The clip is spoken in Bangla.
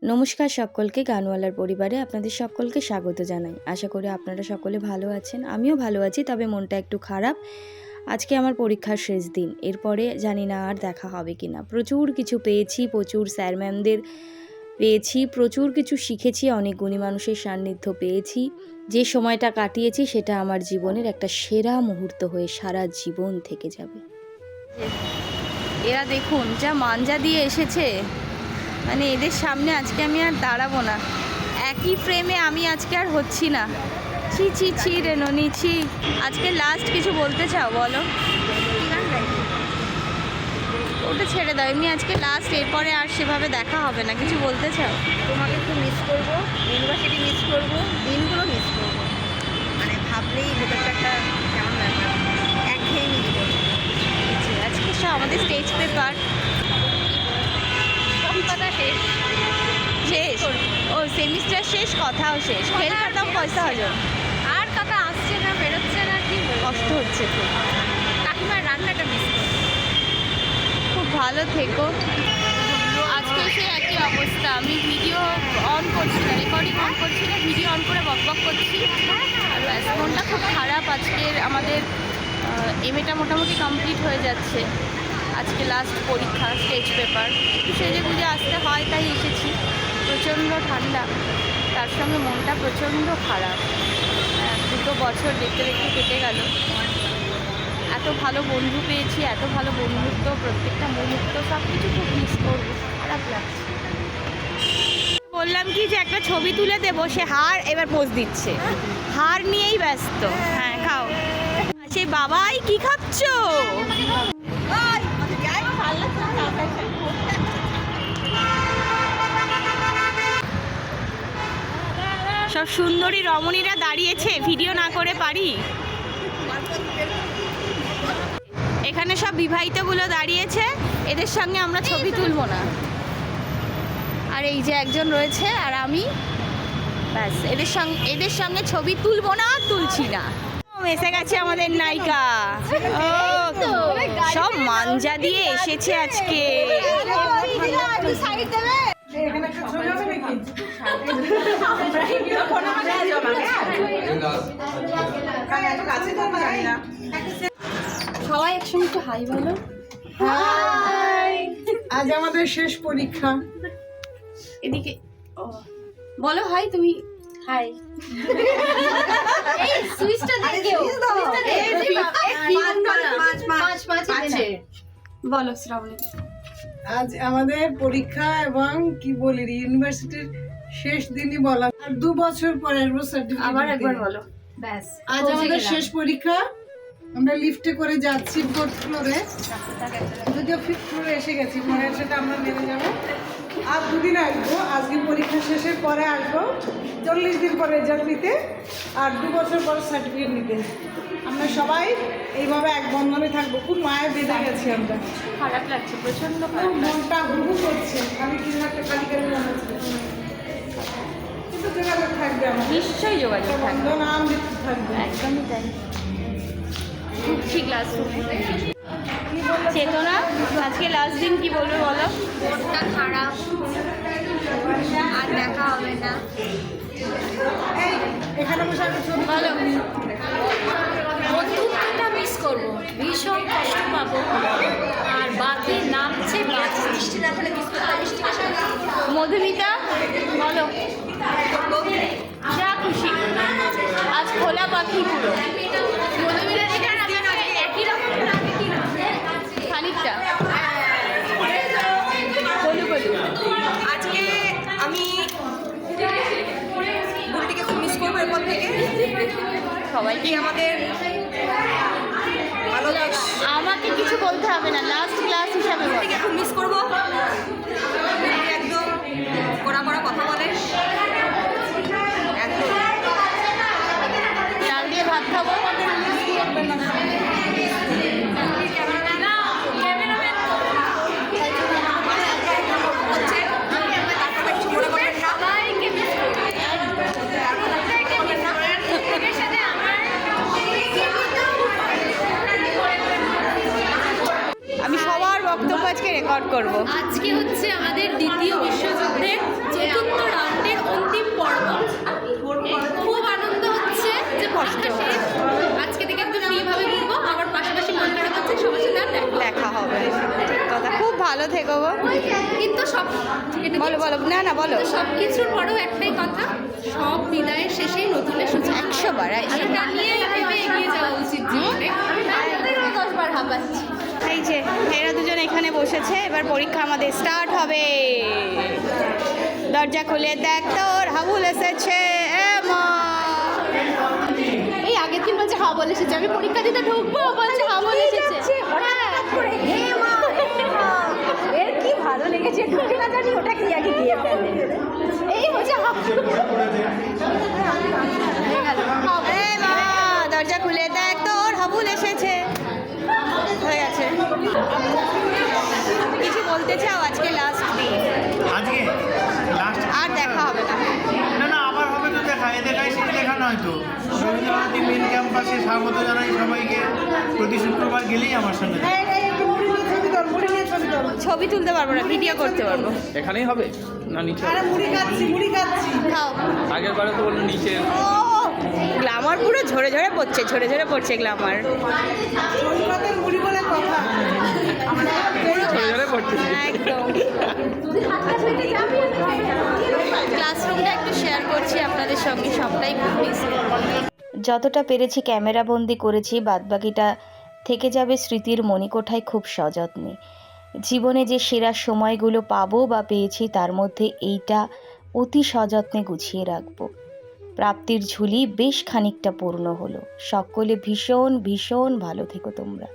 নমস্কার সকলকে, গানওয়ালার পরিবারে আপনাদের সকলকে স্বাগত জানাই। আশা করি আপনারা সকলে ভালো আছেন। আমিও ভালো আছি, তবে মনটা একটু খারাপ। আজকে আমার পরীক্ষার শেষ দিন। এরপরে জানি না আর দেখা হবে কি না। প্রচুর কিছু পেয়েছি, প্রচুর স্যার ম্যামদের পেয়েছি, প্রচুর কিছু শিখেছি, অনেক গুণী মানুষের সান্নিধ্য পেয়েছি। যে সময়টা কাটিয়েছি সেটা আমার জীবনের একটা সেরা মুহূর্ত হয়ে সারা জীবন থেকে যাবে। এরা দেখুন যা মাঞ্জা দিয়ে এসেছে, মানে এদের সামনে আজকে আমি আর দাঁড়াবো না। একই ফ্রেমে আমি আজকে আর হচ্ছি না। ছি ছি ছি রে ননি ছি। আজকে লাস্ট কিছু বলতে চাও বলো? ওটা ছেড়ে দাও, এমনি আজকে লাস্ট, এরপরে আর সেভাবে দেখা হবে না। কিছু বলতে চাও? তোমাকে খুব মিস করবো, ইউনিভার্সিটি মিস করবো, দিনগুলো মিস করবো। মানে ভাবলেই ভেতরটা একটা কেমন ব্যাপার, একঘেয়েমি জীবন। আজকে সব আমাদের স্টেজ পেপার সব কথা শেষ শেষ। ও সেমিস্টার শেষ, কথাও শেষ, ফেল খাতাম, পয়সা হলো। আর কথা আসছে না, বেরোচ্ছে না, কি কষ্ট হচ্ছে খুব। কাকিমার রান্নাটা মিস করবো। খুব ভালো থেকো। আজকে সে একই অবস্থা, আমি ভিডিও অন করছি না, রেকর্ডিং অন করছি না, ভিডিও অন করে বকবক করছি। আর ব্যাস, মনটা খুব খারাপ। আজকের আমাদের এমএটা মোটামুটি কমপ্লিট হয়ে যাচ্ছে। আজকে লাস্ট পরীক্ষা, স্টেজ পেপার। একটু সেজে গুজে আসতে হয়, তাই এসেছি। প্রচণ্ড ঠান্ডা, তার সঙ্গে মনটা প্রচণ্ড খারাপ। 2 বছর দেখতে দেখতে কেটে গেল। এত ভালো বন্ধু পেয়েছি, এত ভালো বন্ধুত্ব, প্রত্যেকটা মুহূর্ত, সব কিছু খুব মিস করবো। খারাপ লাগছে। বললাম কি যে একটা ছবি তুলে দেবো, সে হার এবার পোজ দিচ্ছে, হার নিয়েই ব্যস্ত। হ্যাঁ খাও। সেই বাবাই কি খাচ্ছ? সব সুন্দরী রমণীরা দাঁড়িয়েছে, ভিডিও না করে পারি? এখানে সব বিবাহিতগুলো দাঁড়িয়েছে, এদের সঙ্গে আমরা ছবি তুলবো না। আর এই যে একজন রয়েছে আর আমি, ব্যাস এদের সঙ্গে ছবি তুলবো না, তুলছি না। এসে গেছে আমাদের নায়িকা। সব মাঞ্জা দিয়ে এসেছে আজকে। সবাই একসঙ্গে একটু হাই বলো। হাই। আজ আমাদের শেষ পরীক্ষা। এদিকে বলো হাই তুমি। হাই। এই সুইচটা দেখো, সুইচটা দেখো। বলো শ্রাবণী। আজ আমাদের পরীক্ষা এবং কি বলি ইউনিভার্সিটির শেষ দিনই বলা। আর 2 বছর পরে সার্টিফিকেট। আবার একবার বলো। ব্যাস, আজ আমাদের শেষ পরীক্ষা। আমরা লিফটে করে যাচ্ছি 4th ফ্লোরে, যদিও 5th ফ্লোরে এসে গেছি, পরে সেটা আমরা নেমে যাবো। আর 2 দিন আসবো, আজকে পরীক্ষা শেষের পরে আসবো, 40 দিন পরে রেজাল্ট নিতে, আর 2 বছর পরে সার্টিফিকেট নিতে। আমরা সবাই এইভাবে এক বন্ধনে থাকবো। খুব মায়া বেঁধে গেছি আমরা। খারাপ লাগছে, প্রচন্ড খুব মনটা হুহু করছে, আমি কিছু একটা খালি করে মনে হচ্ছে। কিন্তু যোগাযোগ থাকবে আমার, নিশ্চয়ই যোগাযোগ থাকবে, বন্ধন আর মৃত্যু থাকবে। একদমই তাই। ঢুকছি ক্লাসরুমে। চেতনা, আজকে লাস্ট দিন, কি বলবে বলো? মনটা খারাপ, আর দেখা হবে না। এখানে বসে একটা ছবি বলো। বন্ধুত্বটা মিস করবো, ভীষণ কষ্ট পাবো। আর বাকি নামছে বৃষ্টি না হলে মিস করতে, বৃষ্টি মধুমিতা বলো। যা খুশি, আজ খোলা পাখি পুরো। মধুমিতা একই রকম লাগে কি না? খানিকটা বলু বলু। আজকে আমি বুলটিকে খুব মিস করবো এরপর থেকে। সবাইকে আমাদের ভালো আমাকে কিছু বলতে হবে না, লাস্ট ক্লাস হিসাবে বলো। বুলটিকে খুব মিস করবো। বুলটি একদম কড়া কড়া কথা বলে, একদম ডাল দিয়ে ভাত খাবো। আমি সবার বক্তব্য আজকে রেকর্ড করব। আজকে হচ্ছে আমাদের দ্বিতীয় বিশ্বযুদ্ধের 4th বলো বলো, না না বলো। সব কিছুর পরেও একটাই কথা, সব বিদায়ের শেষেই নতুনের সূচনা। 100 বার সেটা নিয়ে ভেবে এগিয়ে যাওয়া উচিত জীবনে। আমি 10বার হাঁপাচ্ছি। এই যে এরা দুজন এখানে বসেছে, এবার পরীক্ষা আমাদের স্টার্ট হবে। দরজা খুলে দেখ তোর হাবুল এসেছে। এই আগের দিন বলছে হাওয়া বলে এসেছে, আমি পরীক্ষা দিতে ঢুকবো বলছে হাওয়া বলে এসেছে। এর কি ভালো লেগেছে ঢুকে না জানি ওটা কি আগে দিয়ে ফেলে। এই হচ্ছে দরজা খুলে দেখ তোর হাবুল এসেছে। হয়ে গেছে। কিছু বলতে চাও? আজকে লাস্ট দিন, আজকে লাস্ট আর দেখা হবে না। না না আবার হবে তো দেখা, এ দেখাই সেই দেখা নয় তো। রবীন্দ্রভারতী মেন ক্যাম্পাসে স্বাগত জানাই সবাইকে। প্রতি শুক্রবার গেলেই আমার সঙ্গে দেখা। ছবি তুলতে পারবো না, ভিডিও করতে পারবো। এখানেই হবে না নিচে? আরে মুড়ি খাচ্ছি খাও। আগের বারে তো বললো নিচে। গ্লামার পুরো ঝরে ঝরে পড়ছে গ্লামার। শরীফাতের মুড়ি বলে কথা। ঝরে পড়ছে। একদম। ক্লাসরুমটা একটু শেয়ার করছি আপনাদের সঙ্গে, সবটাই খুব মিস। যতটা পেরেছি ক্যামেরা বন্দি করেছি, বাদবাকিটা থেকে যাবে স্মৃতির মণিকোঠায় খুব সযত্নে। জীবনে যে সেরা সময়গুলো পাবো বা পেয়েছি, তার মধ্যে এইটা অতি সযত্নে গুছিয়ে রাখবো। প্রাপ্তির ঝুলি বেশ খানিকটা পূর্ণ হলো। সকলে ভীষণ ভীষণ ভালো থেকো তোমরা।